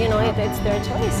you know, it's their choice.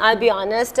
I'll be honest।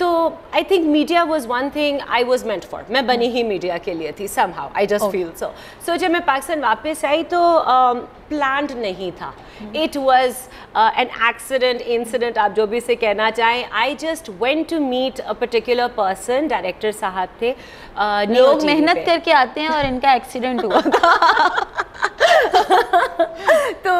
تو I think media was one thing I was meant for. میں بنی ہی media کے لیے تھی somehow. I just feel so. So جب میں پاکستان واپس آئی تو planned نہیں تھا. It was an accident, incident, آپ جو بھی اسے کہنا چاہیں. I just went to meet a particular person, director صاحب تھے. لوگ محنت کر کے آتے ہیں اور ان کا ایکسیڈنٹ ہوا تھا. تو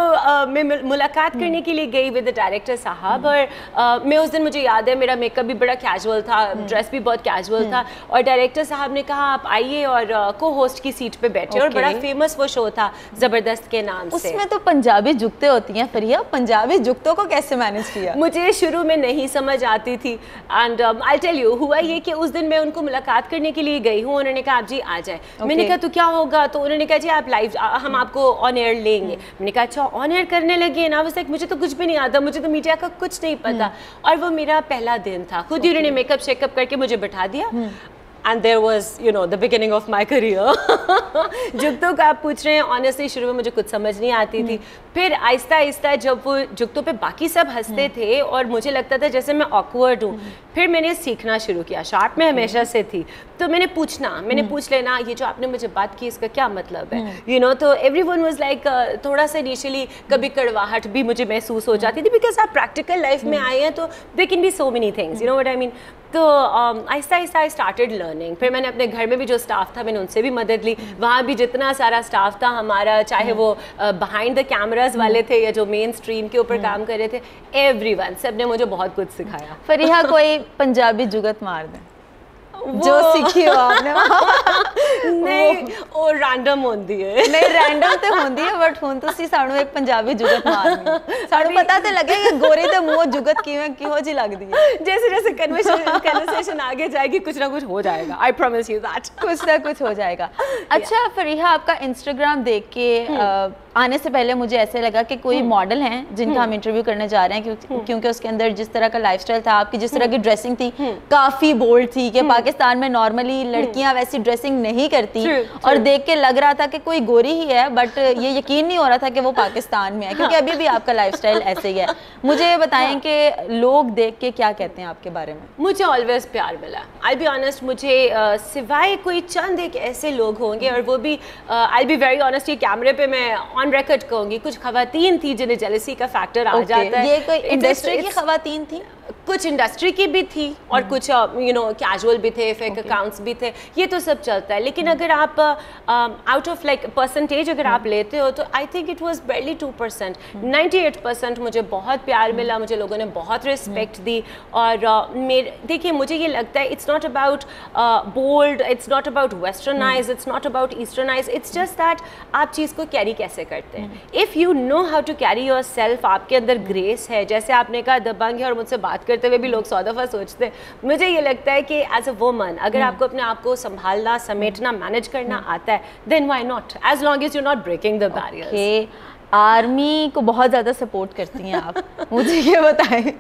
میں ملاقات کرنے کے لیے گئی ود ڈائریکٹر صاحب, اور میں اس دن مجھے یاد ہے میرا میک اپ بھی بڑا کیجول تھا, ڈریس بھی بہت کیجول تھا, اور ڈائریکٹر صاحب نے کہا آپ آئیے اور کو ہوسٹ کی سیٹ پہ بیٹھے, اور بڑا فیمس وہ شو تھا زبردست کے نام سے. اس میں تو پنجابی جگتیں ہوتی ہیں فریہ, پنجابی جگتوں کو کیسے مینیج کیا؟ مجھے شروع میں نہیں سمجھ آتی تھی, اینڈ آئی ٹیل یو ہوا یہ کہ اس دن میں ان کو ملاقات کرنے کے لیے گئی ہوں, انہوں نے کہا آپ جی آ جائیں. میں نے کہا تو کیا ہوگا, تو انہوں نے کہا جی آپ لائیو ہم آپ کو آن ایئر لیں گے. میں نے کہا اچھا آن ایئر کرنے لگے نا, بس مجھے تو کچھ بھی نہیں آتا, مجھے تو میڈیا کا کچھ نہیں پتا, اور وہ میرا پہلا دن تھا. خود ہی انہوں نے میک اپ شیک اپ کر کے مجھے بٹھا دیا, and there was you know the beginning of my career. جگتوں کا آپ پوچھ رہے ہیں, honestly شروع میں مجھے کچھ سمجھ نہیں آتی تھی. پھر آہستہ آہستہ جب وہ جگتوں پہ باقی سب ہنستے تھے اور مجھے لگتا تھا جیسے میں awkward ہوں, پھر میں نے سیکھنا شروع کیا. شارٹ میں ہمیشہ سے تھی, تو میں نے پوچھ لینا یہ جو آپ نے مجھے بات کی اس کا کیا مطلب ہے, you know. تو ایوری ون واز لائک تھوڑا سا انیشلی کبھی کڑواہٹ بھی مجھے محسوس ہو جاتی تھی, بیکاز آپ پریکٹیکل لائف میں آئے ہیں تو there can be so many things, you know what I mean. تو آہستہ آہستہ آئی اسٹارٹیڈ لرننگ. پھر میں نے اپنے گھر میں بھی جو اسٹاف تھا میں نے ان سے بھی مدد لی. وہاں بھی جتنا سارا اسٹاف تھا ہمارا, چاہے وہ بہائنڈ دا کیمراز والے تھے یا جو مین اسٹریم کے اوپر کام کر رہے تھے, ایوری ون, سب نے مجھے بہت کچھ سکھایا. فریحہ کوئی پنجابی جگت مار دیں جو سیکھی ہو آپ نے. نہیں وہ رینڈم ہوندی ہے, نہیں رینڈم تے ہوندی ہے, بٹ ہن تسی سانو ایک پنجابی جگت مارنی, سانو پتہ تے لگے کہ گوری تے منہ جگت کیویں کیہو جی لگدی ہے. جیسے جیسے کنورسیشن آگے جائے گی کچھ نہ کچھ ہو جائے گا, آئی پرومس یو دیٹ, کچھ نہ کچھ ہو جائے گا. اچھا فریحہ, آپ کا انسٹاگرام دیکھ کے آنے سے پہلے مجھے ایسے لگا کہ کوئی ماڈل ہیں جن کا ہم انٹرویو کرنے جا رہے ہیں, کیونکہ اس کے اندر جس طرح کا لائف اسٹائل تھا, آپ کی جس طرح کی ڈریسنگ تھی کافی بولڈ تھی, کہ پاکستان میں نارملی لڑکیاں ویسی ڈریسنگ نہیں کرتی, اور دیکھ کے لگ رہا تھا کہ کوئی گوری ہی ہے, بٹ یہ یقین نہیں ہو رہا تھا کہ وہ پاکستان میں ہے, کیونکہ ابھی بھی آپ کا لائف اسٹائل ایسے ہی ہے. مجھے بتائیں کہ لوگ دیکھ کے کیا کہتے ہیں آپ کے بارے میں؟ مجھے آلویز پیار ملا. آئی بی آنیسٹ, مجھے سوائے کوئی چند ایک ایسے لوگ ہوں گے, اور وہ بھی آئی بی ویری آنیسٹ, یہ کیمرے پہ میں آن ریکارڈ کہوں گی, کچھ خواتین تھی جنہیں جیلسی کا فیکٹر آ جاتا ہے. یہ کوئی انڈسٹری کی خواتین تھی؟ کچھ انڈسٹری کی بھی تھی, اور کچھ یو نو کیجول بھی تھے, فیک اکاؤنٹس بھی تھے, یہ تو سب چلتا ہے. لیکن اگر آپ آؤٹ آف لائک پرسنٹیج اگر آپ لیتے ہو تو I think it was barely 2%. 98% مجھے بہت پیار ملا, مجھے لوگوں نے بہت رسپیکٹ دی. اور دیکھیے مجھے یہ لگتا ہے it's not about bold, it's not about westernise, it's not about easternise, it's just that آپ چیز کو کیری کیسے کرتے ہیں. If you know how to carry yourself, آپ کے اندر گریس ہے, جیسے آپ نے کہا دبنگ ہے اور مجھ سے بات کرتے ہوئے بھی لوگ 100 دفعہ سوچتے ہیں. مجھے یہ لگتا ہے کہ ایز اے وومن اگر آپ کو اپنے آپ کو سنبھالنا, سمیٹنا, مینیج کرنا آتا ہے, then why not, as long as you not breaking the barriers. Army کو بہت زیادہ سپورٹ کرتی ہیں آپ, مجھے یہ بتائیں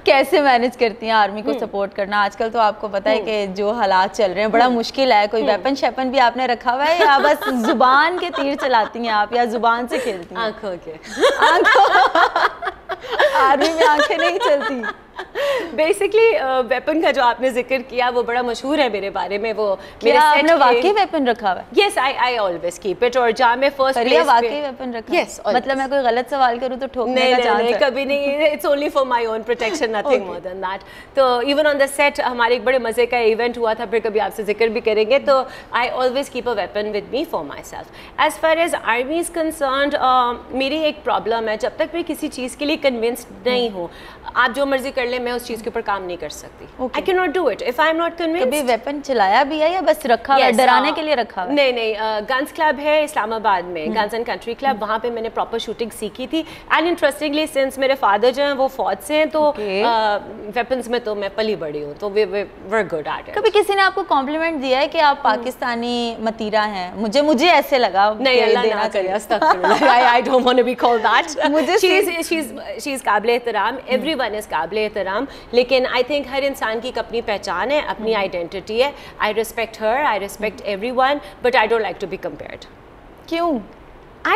کیسے مینیج کرتی ہیں آرمی کو سپورٹ کرنا؟ آج کل تو آپ کو پتہ ہے کہ جو حالات چل رہے ہیں بڑا مشکل ہے. کوئی ویپن شیپن بھی آپ نے رکھا ہوا ہے, یا بس زبان کے تیر چلاتی ہیں آپ, یا زبان سے کھیلتی ہیں؟ آنکھوں کے. آرمی میں آنکھیں نہیں چلتی. بیسکلی ویپن کا جو آپ نے ذکر کیا وہ بڑا مشہور ہے میرے بارے میں. وہ میرے آپ نے واقعی ویپن رکھا ہوا ہے؟ یس, آئی آلویز کیپ اٹ. اور جہاں میں فرسٹ پلیس واقعی ویپن رکھا ہے؟ مطلب میں کوئی غلط سوال کروں تو ٹھوکنے کا چانس ہے؟ نہیں, کبھی نہیں, it's only for my own protection, nothing more than that. تو ایون آن دا سیٹ ہمارے ایک بڑے مزے کا ایونٹ ہوا تھا, پھر کبھی آپ سے ذکر بھی کریں گے. تو I always keep a weapon with me for my self. As far as army is concerned, میری ایک پرابلم ہے, جب تک میں کسی چیز کے لیے کنونسڈ نہیں ہوں, آپ جو مرضی کر لیں, میں اس چیز کے اوپر کام نہیں کر سکتی. I cannot do it if I am not convinced. کبھی ویپن چلایا بھی ہے یا بس رکھا ہوا ہے ڈرانے کے لیے رکھا ہوا ہے؟ نہیں, گنز کلب ہے اسلام آباد میں, گنز اینڈ کنٹری کلب, وہاں پہ میں نے پراپر شوٹنگ سیکھی تھی. اینڈ انٹرسٹنگلی سنس میرے فادر جو ہیں وہ فوج سے ہیں, تو ویپنس میں تو میں پلی بڑی ہوں, تو we were good at it. کبھی کسی نے آپ کو کمپلیمنٹ دیا ہے کہ آپ پاکستانی متیرہ ہیں؟ مجھے ایسے لگا. نہیں, اللہ نہ کرے, استغفر اللہ, I don't want to be called that. she's قابل احترام, everyone is قابل احترام, لیکن I think ہر انسان کی ایک اپنی پہچان ہے, اپنی آئیڈینٹی ہے. I respect her, I respect everyone, but I don't like to be compared. کیوں؟ I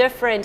different.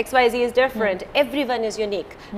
XYZ is different. Everyone is unique.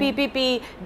PPP,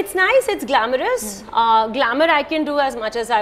It's nice, it's glamorous. Glamour I can do as much as I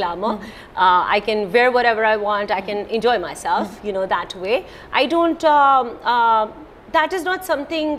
glamour. I can wear whatever I want. I can enjoy myself, you know, that way. I don't. That is not something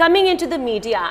Coming into the media,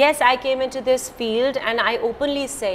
Yes, I came into this field and I openly say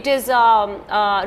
it is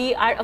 we are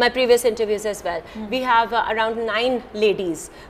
my previous interviews as well. We have around 9 ladies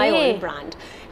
my own brand.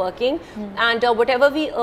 working and whatever we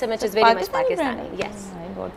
SMH is very much Pakistani. Yes.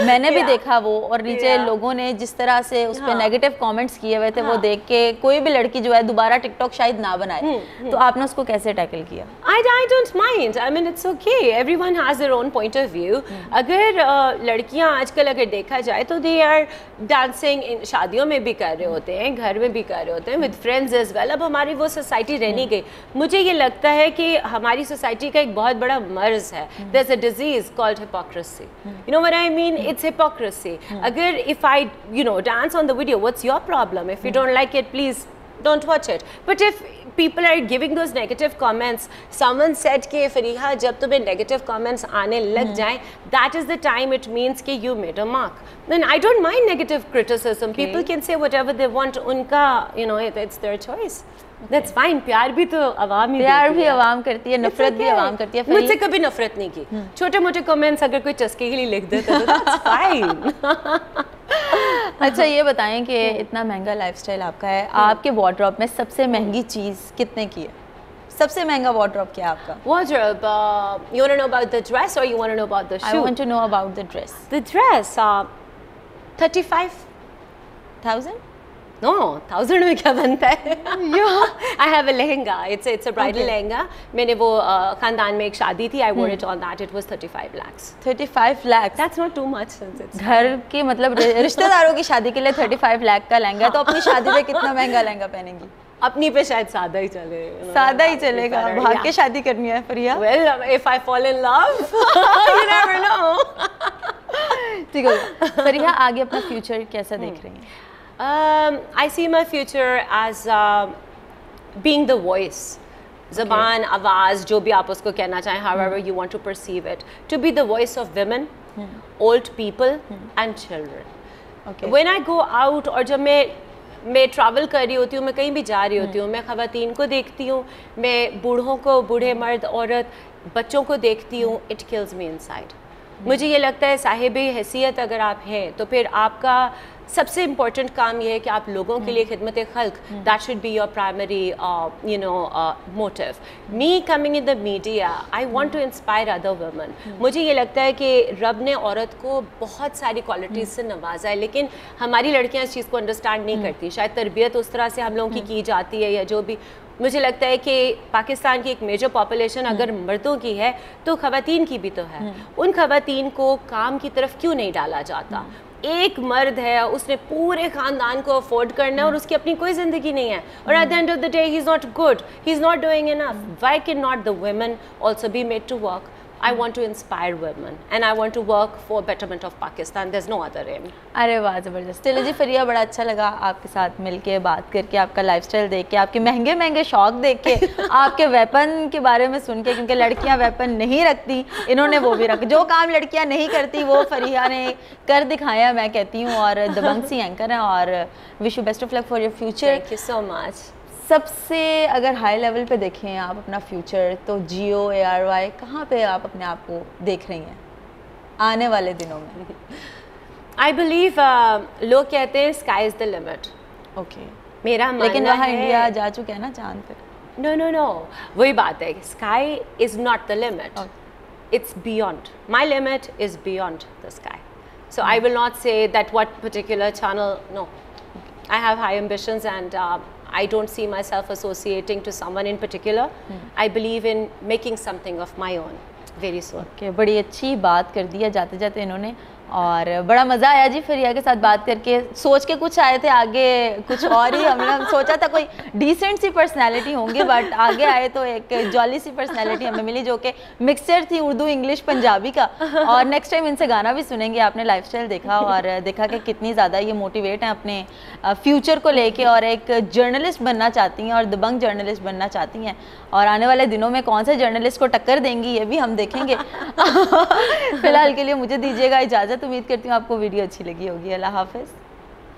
میں نے بھی دیکھا وہ, اور نیچے لوگوں نے جس طرح سے اس پہ نیگیٹو کامنٹس کیے ہوئے تھے, وہ دیکھ کے کوئی بھی لڑکی جو ہے دوبارہ ٹک ٹاک شاید نہ بنائے. تو آپ نے اس کو کیسے ٹیکل کیا؟ I don't mind. I mean, it's okay. Everyone has their own point of view. اگر لڑکیاں آج کل اگر دیکھا جائے تو they are dancing in شادیوں میں بھی کر رہے ہوتے ہیں, گھر میں بھی کر رہے ہوتے ہیں, with friends as well. اب ہماری وہ سوسائٹی رہ نہیں گئی. مجھے یہ لگتا ہے کہ ہماری سوسائٹی کا ایک بہت بڑا مرض ہے. There's a disease called hypocrisy. You know what I mean? It's hypocrisy. اگر if I, dance on the video, what's your problem? If you don't like it, please don't watch it. But if people are giving those negative comments, someone said کہ فریحہ جب تمہیں negative comments آنے لگ جائیں, that is the time it means کہ you made a mark. Then I don't mind negative criticism. People can say whatever they want. ان کا, it's their choice. That's fine. پیار بھی تو عوام ہی, پیار بھی عوام کرتی ہے, نفرت بھی عوام کرتی ہے. مجھ سے کبھی نفرت نہیں کی. چھوٹے موٹے کمنٹس اگر کوئی چسکے کے لیے لکھ دیتا تو that's fine. اچھا یہ بتائیں کہ اتنا مہنگا لائف اسٹائل آپ کا ہے, آپ کے وارڈروب میں سب سے مہنگی چیز کتنے کی ہے؟ سب سے مہنگا وارڈروب کیا ہے آپ کا؟ Wardrobe, you want to know about the dress or you want to know about the shoe? I want to know about the dress. The dress, 35,000? No, 1,000 میں کیا بنتا ہے؟ I have a lehenga. It's a bridal lehenga. میں نے وہ خاندان میں ایک شادی تھی. I wore it on that. It was 35 lakhs. 35 lakhs. That's not too much since it's. گھر کے مطلب رشتہ داروں کی شادی کے لیے 35 لاکھ کا لہنگا, تو اپنی شادی پہ کتنا مہنگا لہنگا پہنیں گی؟ اپنی پہ شاید سادہ ہی چلے. سادہ ہی چلے گا. بھاگ کے شادی کرنی ہے Fariha? Well, if I fall in love, you never know. ٹھیک ہے فریحہ, آگے اپنا فیوچر کیسا دیکھ رہی ہیں؟ I see my future as being the voice. زبان, آواز, جو بھی آپ اس کو کہنا چاہیں, however you want to perceive it. To be the voice of women, old people and children. When I go out, اور جب میں ٹریول کر رہی ہوتی ہوں, میں کہیں بھی جا رہی ہوتی ہوں, میں خواتین کو دیکھتی ہوں, میں بوڑھوں کو, بوڑھے مرد عورت, بچوں کو دیکھتی ہوں. It kills me inside. مجھے یہ لگتا ہے صاحب حیثیت اگر آپ ہیں تو پھر آپ کا سب سے امپورٹنٹ کام یہ ہے کہ آپ لوگوں کے لیے خدمت خلق, that should be your primary motive. Me coming in the media, I want to inspire other women. مجھے یہ لگتا ہے کہ رب نے عورت کو بہت ساری کوالٹیز سے نوازا ہے, لیکن ہماری لڑکیاں اس چیز کو انڈرسٹینڈ نہیں کرتی. شاید تربیت اس طرح سے ہم لوگوں کی جاتی ہے یا جو بھی. مجھے لگتا ہے کہ پاکستان کی ایک میجر پاپولیشن اگر مردوں کی ہے تو خواتین کی بھی تو ہے. ان خواتین کو کام کی طرف کیوں نہیں ڈالا جاتا؟ ایک مرد ہے, اس نے پورے خاندان کو افورڈ کرنا ہے اور اس کی اپنی کوئی زندگی نہیں ہے, اور at the end of the day he is not good, he is not doing enough. Why can not the women also be made to work? I want to inspire women and I want to work for betterment of Pakistan. There's no other aim. ارے واہ زبردست. چلو جی فریحہ, بڑا اچھا لگا آپ کے ساتھ مل کے, بات کر کے, آپ کا لائف اسٹائل دیکھ کے, آپ کے مہنگے مہنگے شوق دیکھ کے, آپ کے ویپن کے بارے میں سن کے, کیونکہ لڑکیاں ویپن نہیں رکھتی, انہوں نے وہ بھی رکھ, جو کام لڑکیاں نہیں کرتی وہ فریحہ نے کر دکھایا میں کہتی ہوں, اور دبنگ سی اینکر ہیں, اور wish you best of luck for your future. Thank you so much. سب سے اگر ہائی لیول پہ دیکھیں آپ اپنا فیوچر, تو GOARY کہاں پہ آپ اپنے آپ کو دیکھ رہی ہیں آنے والے دنوں میں؟ I believe لوگ کہتے ہیں sky is the limit. Okay, میرا ماننا ہے, لیکن وہاں انڈیا جا چکے ہیں نا چاند پہ. No. وہی بات ہے, sky is not the limit. It's beyond. My limit is beyond the sky. So I will not say that what particular channel, no. I have high ambitions and I don't see myself associating to someone in particular. I believe in making something of my own very soon. Okay, بڑی اچھی بات کر دیا جاتے جاتے انہوں نے, اور بڑا مزہ آیا جی فریحہ کے ساتھ بات کر کے. سوچ کے کچھ آئے تھے, آگے کچھ اور ہی, ہم نے سوچا تھا کوئی ڈیسنٹ سی پرسنالٹی ہوں گی, بٹ آگے آئے تو ایک جالی سی پرسنالٹی ہمیں ملی جو کہ مکسچر تھی اردو انگلش پنجابی کا. اور نیکسٹ ٹائم ان سے گانا بھی سنیں گے. آپ نے لائف اسٹائل دیکھا اور دیکھا کہ کتنی زیادہ یہ موٹیویٹ ہیں اپنے فیوچر کو لے کے, اور ایک جرنلسٹ بننا چاہتی ہیں, اور دبنگ جرنلسٹ بننا چاہتی ہیں, اور آنے والے دنوں میں کون سے جرنلسٹ کو ٹکر دیں گی یہ بھی ہم دیکھیں گے. فی الحال کے لیے مجھے دیجیے گا اجازت. امید کرتی ہوں آپ کو ویڈیو اچھی لگی ہوگی. اللہ حافظ.